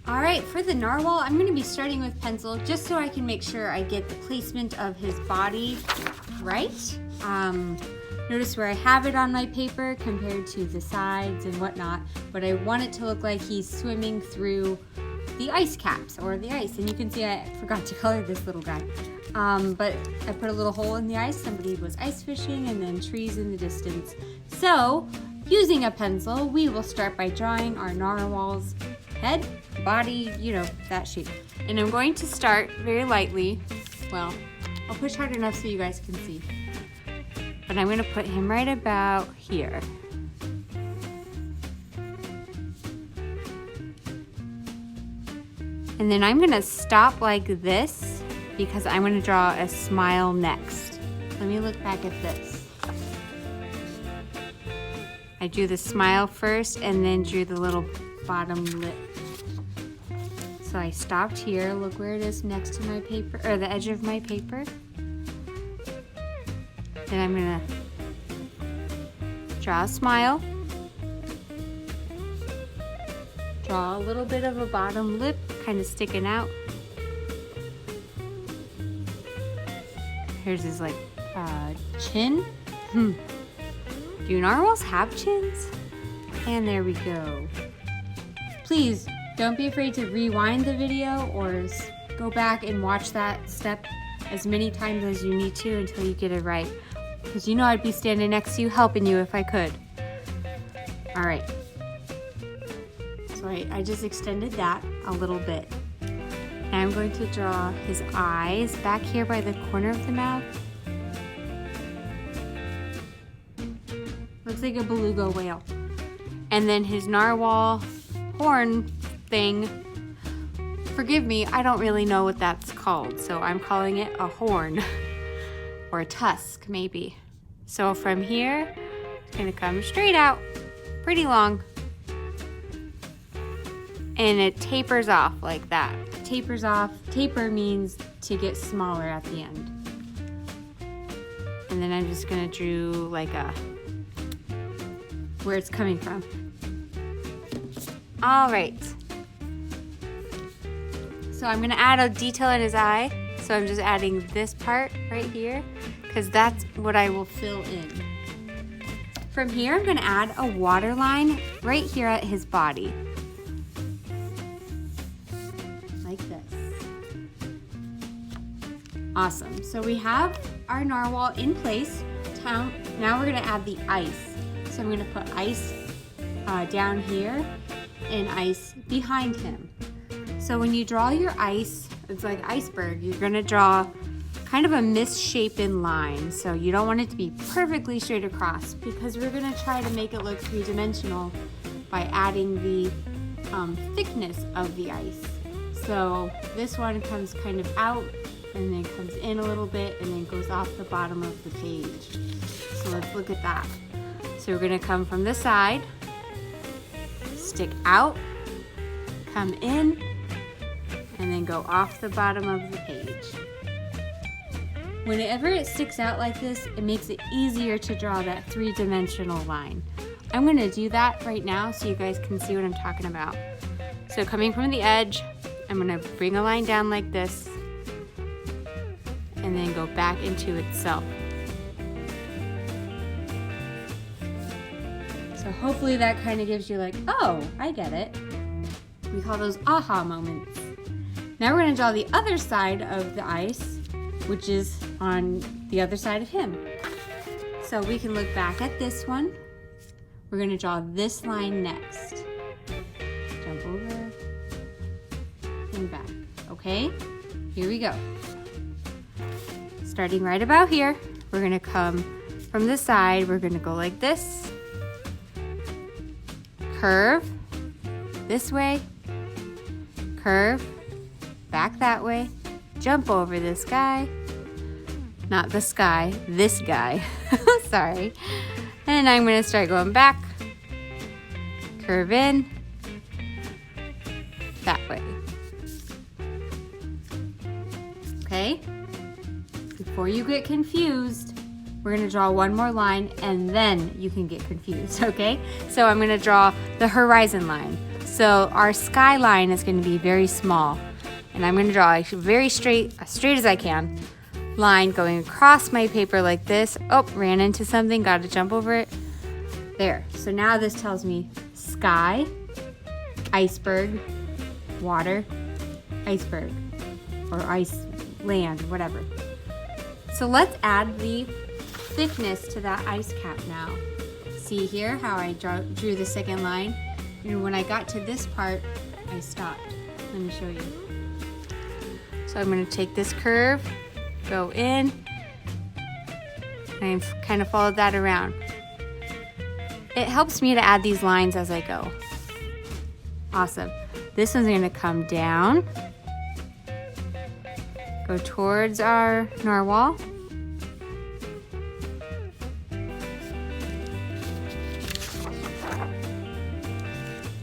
All right, for the narwhal, I'm going to be starting with pencil just so I can make sure I get the placement of his body right. Notice where I have it on my paper compared to the sides and whatnot, but I want it to look like he's swimming through the ice caps or the ice. And you can see I forgot to color this little guy. But I put a little hole in the ice. Somebody was ice fishing and then trees in the distance. So using a pencil, we will start by drawing our narwhal's head, body, you know, that shape. And I'm going to start very lightly. Well, I'll push hard enough so you guys can see. But I'm going to put him right about here. And then I'm going to stop like this because I'm going to draw a smile next. Let me look back at this. I drew the smile first and then drew the little bottom lip. So I stopped here. Look where it is next to my paper, or the edge of my paper. Then I'm gonna draw a smile. Draw a little bit of a bottom lip, kind of sticking out. Here's his like chin. Do narwhals have chins? And there we go. Please don't be afraid to rewind the video or go back and watch that step as many times as you need to until you get it right. Because you know I'd be standing next to you helping you if I could. All right. So I just extended that a little bit. Now I'm going to draw his eyes back here by the corner of the mouth. Looks like a beluga whale. And then his narwhal horn thing. Forgive me, I don't really know what that's called, so I'm calling it a horn or a tusk maybe. So from here, it's gonna come straight out, pretty long, and it tapers off like that. Tapers off. Taper means to get smaller at the end. And then I'm just gonna draw like a where it's coming from. All right. So I'm gonna add a detail in his eye. So I'm just adding this part right here because that's what I will fill in. From here, I'm gonna add a water line right here at his body. Like this. Awesome. So we have our narwhal in place. Now we're gonna add the ice. So I'm gonna put ice down here and ice behind him. So when you draw your ice, it's like iceberg, you're gonna draw kind of a misshapen line. So you don't want it to be perfectly straight across because we're gonna try to make it look three-dimensional by adding the thickness of the ice. So this one comes kind of out and then comes in a little bit and then goes off the bottom of the page. So let's look at that. So we're gonna come from the side, stick out, come in, and then go off the bottom of the page. Whenever it sticks out like this, it makes it easier to draw that three-dimensional line. I'm gonna do that right now so you guys can see what I'm talking about. So coming from the edge, I'm gonna bring a line down like this and then go back into itself. So hopefully that kind of gives you like, oh, I get it. We call those aha moments. Now we're gonna draw the other side of the ice, which is on the other side of him. So we can look back at this one. We're gonna draw this line next. Jump over and back, okay? Here we go. Starting right about here, we're gonna come from the side, we're gonna go like this. Curve this way, curve back that way, jump over this guy, not the sky, this guy, sorry. And I'm gonna start going back, curve in, that way. Okay? Before you get confused, we're gonna draw one more line and then you can get confused, okay? So I'm gonna draw the horizon line. So our skyline is going to be very small. And I'm going to draw a very straight, as straight as I can, line going across my paper like this. Oh, ran into something, got to jump over it. There. So now this tells me sky, iceberg, water, iceberg, or ice land, whatever. So let's add the thickness to that ice cap now. See here how I drew the second line? And when I got to this part, I stopped. Let me show you. So I'm going to take this curve, go in, and I've kind of followed that around. It helps me to add these lines as I go. Awesome. This one's going to come down, go towards our narwhal.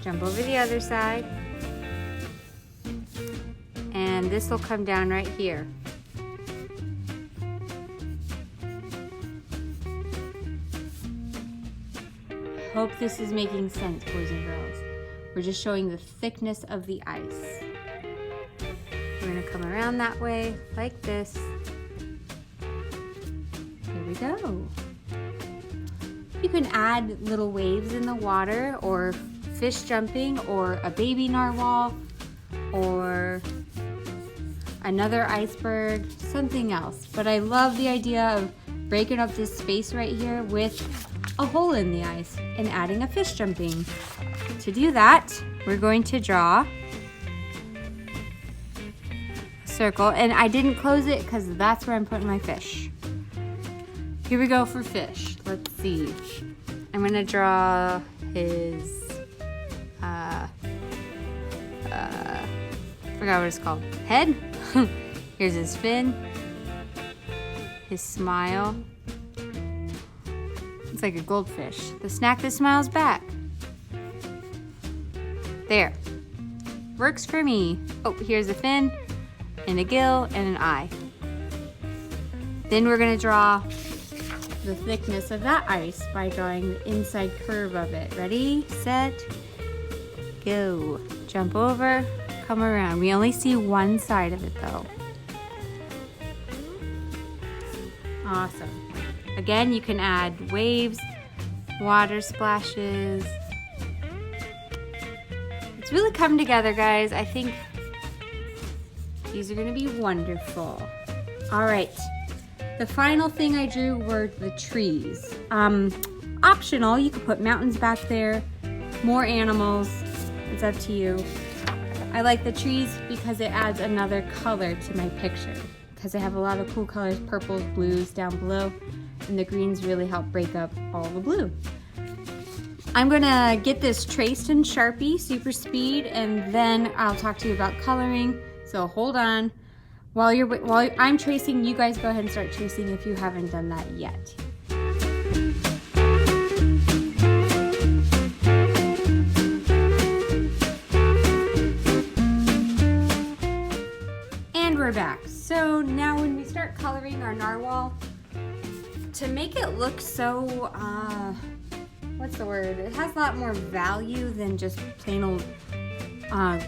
Jump over the other side. And this will come down right here. Hope this is making sense, boys and girls. We're just showing the thickness of the ice. We're gonna come around that way, like this. Here we go. You can add little waves in the water, or fish jumping, or a baby narwhal, or another iceberg, something else. But I love the idea of breaking up this space right here with a hole in the ice and adding a fish jumping. To do that, we're going to draw a circle, and I didn't close it because that's where I'm putting my fish. Here we go for fish. Let's see. I'm gonna draw his, forgot what it's called. Head? Here's his fin, his smile. It's like a goldfish. The snack that smiles back. There. Works for me. Oh, here's a fin, and a gill, and an eye. Then we're gonna draw the thickness of that ice by drawing the inside curve of it. Ready, set, go. Jump over, come around. We only see one side of it though. Awesome. Again, you can add waves, water splashes. It's really come together, guys. I think these are gonna be wonderful. All right, the final thing I drew were the trees. Optional, you could put mountains back there, more animals, it's up to you. I like the trees because it adds another color to my picture, because I have a lot of cool colors, purples, blues down below, and the greens really help break up all the blue. I'm gonna get this traced in Sharpie, super speed, and then I'll talk to you about coloring, so hold on. While I'm tracing, you guys go ahead and start tracing if you haven't done that yet. And we're back. So now when we start coloring our narwhal, to make it look so, what's the word? It has a lot more value than just plain old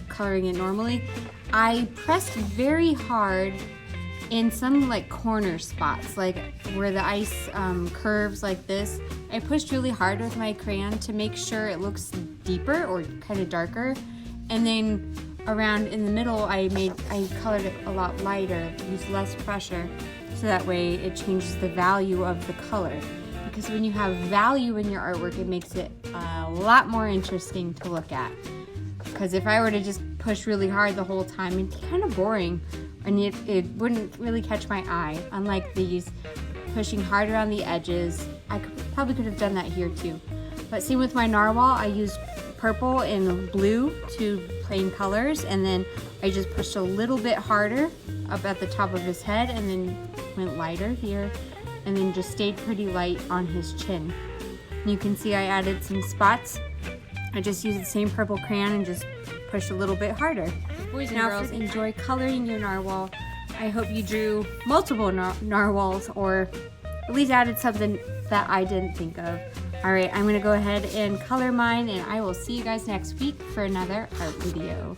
coloring it normally. I pressed very hard in some like corner spots, like where the ice curves like this. I pushed really hard with my crayon to make sure it looks deeper or kind of darker. And then around in the middle, I colored it a lot lighter, used less pressure, so that way it changes the value of the color. Because when you have value in your artwork, it makes it a lot more interesting to look at. Because if I were to just push really hard the whole time, it'd be kind of boring, and it wouldn't really catch my eye. Unlike these, pushing harder on the edges, I probably could have done that here too. But see, with my narwhal, I used purple and blue, two plain colors, and then I just pushed a little bit harder up at the top of his head, and then went lighter here, and then just stayed pretty light on his chin. And you can see I added some spots. I just used the same purple crayon and just pushed a little bit harder. Boys and girls, enjoy coloring your narwhal. I hope you drew multiple narwhals, or at least added something that I didn't think of. All right, I'm gonna go ahead and color mine, and I will see you guys next week for another art video.